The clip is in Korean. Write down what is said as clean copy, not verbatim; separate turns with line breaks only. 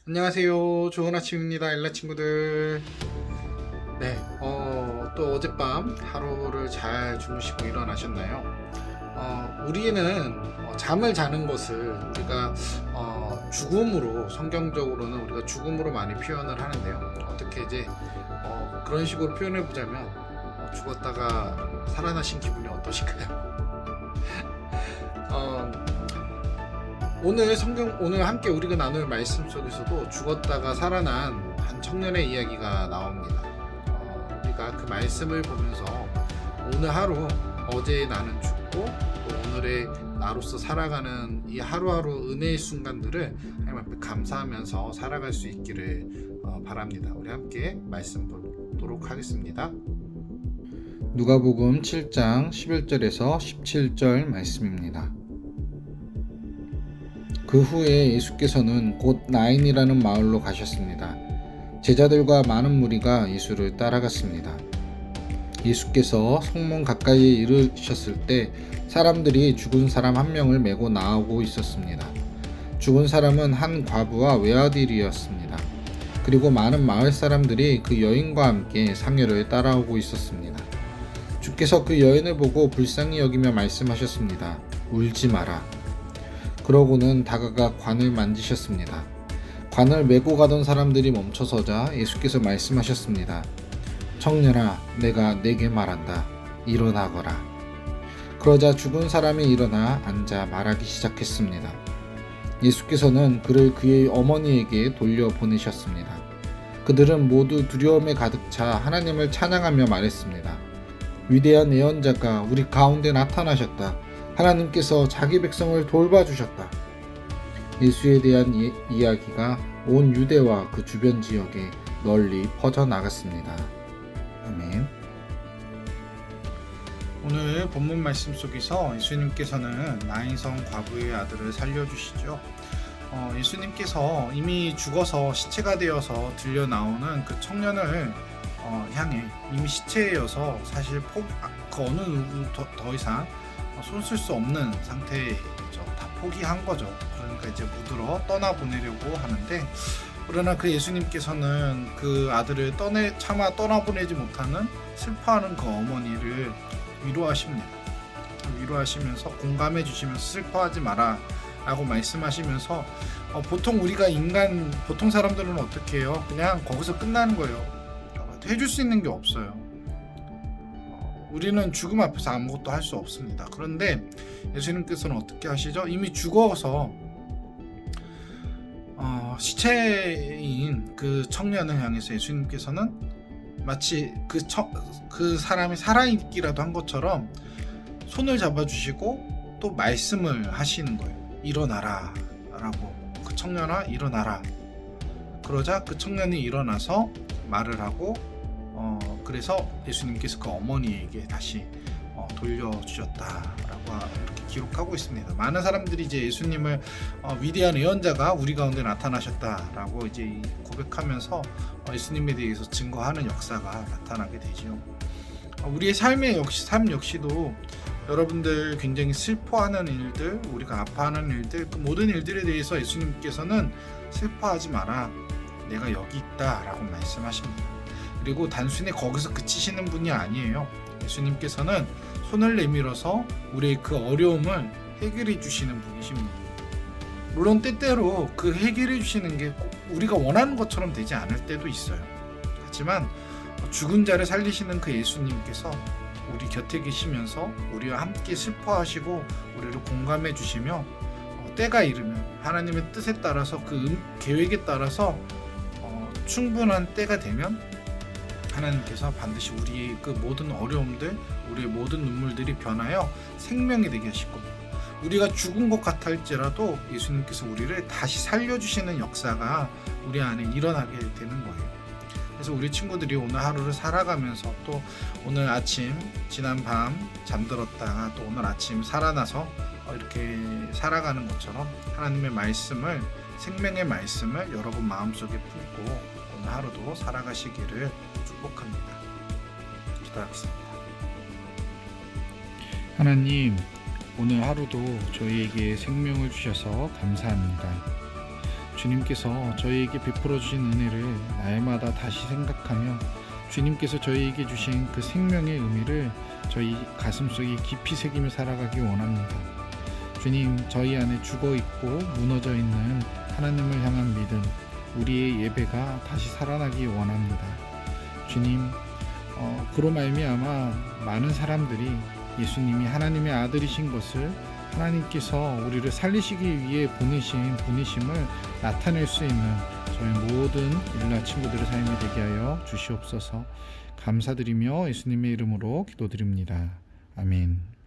안녕하세요. 좋은 아침입니다. 엘라 친구들. 네, 또 어젯밤 하루를 잘 주무시고 일어나셨나요? 우리는 잠을 자는 것을 우리가 죽음으로, 성경적으로는 우리가 죽음으로 많이 표현을 하는데요. 어떻게 이제 그런 식으로 표현해 보자면 죽었다가 살아나신 기분이 어떠실까요? 어, 오늘 함께 우리가 나눌 말씀 속에서도 죽었다가 살아난 한 청년의 이야기가 나옵니다. 우리가 그 말씀을 보면서 오늘 하루, 어제의 나는 죽고 또 오늘의 나로서 살아가는 이 하루하루 은혜의 순간들을 하나님 앞에 감사하면서 살아갈 수 있기를 바랍니다. 우리 함께 말씀 보도록 하겠습니다. 누가복음 7장 11절에서 17절 말씀입니다. 그 후에 예수께서는 곧 나인이라는 마을로 가셨습니다. 제자들과 많은 무리가 예수를 따라갔습니다. 예수께서 성문 가까이에 이르셨을 때 사람들이 죽은 사람 한 명을 메고 나오고 있었습니다. 죽은 사람은 한 과부와 외아들이었습니다. 그리고 많은 마을 사람들이 그 여인과 함께 상여를 따라오고 있었습니다. 주께서 그 여인을 보고 불쌍히 여기며 말씀하셨습니다. 울지 마라. 그러고는 다가가 관을 만지셨습니다. 관을 메고 가던 사람들이 멈춰서자 예수께서 말씀하셨습니다. 청년아, 내가 네게 말한다. 일어나거라. 그러자 죽은 사람이 일어나 앉아 말하기 시작했습니다. 예수께서는 그를 그의 어머니에게 돌려보내셨습니다. 그들은 모두 두려움에 가득 차 하나님을 찬양하며 말했습니다. 위대한 예언자가 우리 가운데 나타나셨다. 하나님께서 자기 백성을 돌봐주셨다. 예수에 대한 이야기가 온 유대와 그 주변 지역에 널리 퍼져나갔습니다. 아멘. 오늘 본문 말씀 속에서 예수님께서는 나인성 과부의 아들을 살려주시죠. 예수님께서 이미 죽어서 시체가 되어서 들려 나오는 그 청년을 향해 이미 시체여서 사실 그 어느 누구 더 이상 손 쓸 수 없는 상태죠. 다 포기한 거죠. 그러니까 이제 묻으러 떠나보내려고 하는데, 그러나 그 예수님께서는 그 아들을 차마 떠나보내지 못하는 슬퍼하는 그 어머니를 위로하십니다. 위로하시면서 공감해 주시면서 슬퍼하지 마라 라고 말씀하시면서 보통 우리가 보통 사람들은 어떻게 해요? 그냥 거기서 끝나는 거예요. 해줄 수 있는 게 없어요. 우리는 죽음 앞에서 아무것도 할 수 없습니다. 그런데 예수님께서는 어떻게 하시죠? 이미 죽어서 시체인 그 청년을 향해서 예수님께서는 마치 그 사람이 살아있기라도 한 것처럼 손을 잡아주시고 또 말씀을 하시는 거예요. 일어나라 라고. 그 청년아 일어나라. 그러자 그 청년이 일어나서 말을 하고 그래서 예수님께서 그 어머니에게 다시 돌려주셨다라고 이렇게 기록하고 있습니다. 많은 사람들이 이제 예수님을 위대한 예언자가 우리 가운데 나타나셨다라고 이제 고백하면서 예수님에 대해서 증거하는 역사가 나타나게 되죠. 우리의 삶 역시도 여러분들 굉장히 슬퍼하는 일들, 우리가 아파하는 일들, 그 모든 일들에 대해서 예수님께서는 슬퍼하지 마라. 내가 여기 있다라고 말씀하십니다. 그리고 단순히 거기서 그치시는 분이 아니에요. 예수님께서는 손을 내밀어서 우리의 그 어려움을 해결해 주시는 분이십니다. 물론 때때로 그 해결해 주시는 게 꼭 우리가 원하는 것처럼 되지 않을 때도 있어요. 하지만 죽은 자를 살리시는 그 예수님께서 우리 곁에 계시면서 우리와 함께 슬퍼하시고 우리를 공감해 주시며 때가 이르면 하나님의 뜻에 따라서 그 계획에 따라서 충분한 때가 되면 하나님께서 반드시 우리의 그 모든 어려움들, 우리의 모든 눈물들이 변하여 생명이 되게 하실 겁니다. 우리가 죽은 것 같을지라도 예수님께서 우리를 다시 살려주시는 역사가 우리 안에 일어나게 되는 거예요. 그래서 우리 친구들이 오늘 하루를 살아가면서 또 오늘 아침, 지난 밤 잠들었다가 또 오늘 아침 살아나서 이렇게 살아가는 것처럼 하나님의 말씀을, 생명의 말씀을 여러분 마음속에 품고 오늘 하루도 살아가시기를 축복합니다. 기도하겠습니다. 하나님, 오늘 하루도 저희에게 생명을 주셔서 감사합니다. 주님께서 저희에게 베풀어 주신 은혜를 날마다 다시 생각하며 주님께서 저희에게 주신 그 생명의 의미를 저희 가슴속에 깊이 새기며 살아가기 원합니다. 주님, 저희 안에 죽어있고 무너져 있는 하나님을 향한 믿음, 우리의 예배가 다시 살아나기 원합니다. 주님, 그로 말미암아 많은 사람들이 예수님이 하나님의 아들이신 것을, 하나님께서 우리를 살리시기 위해 보내신 분이심을 나타낼 수 있는 저희 모든 일라 친구들의 삶이 되게 하여 주시옵소서. 감사드리며 예수님의 이름으로 기도드립니다. 아멘.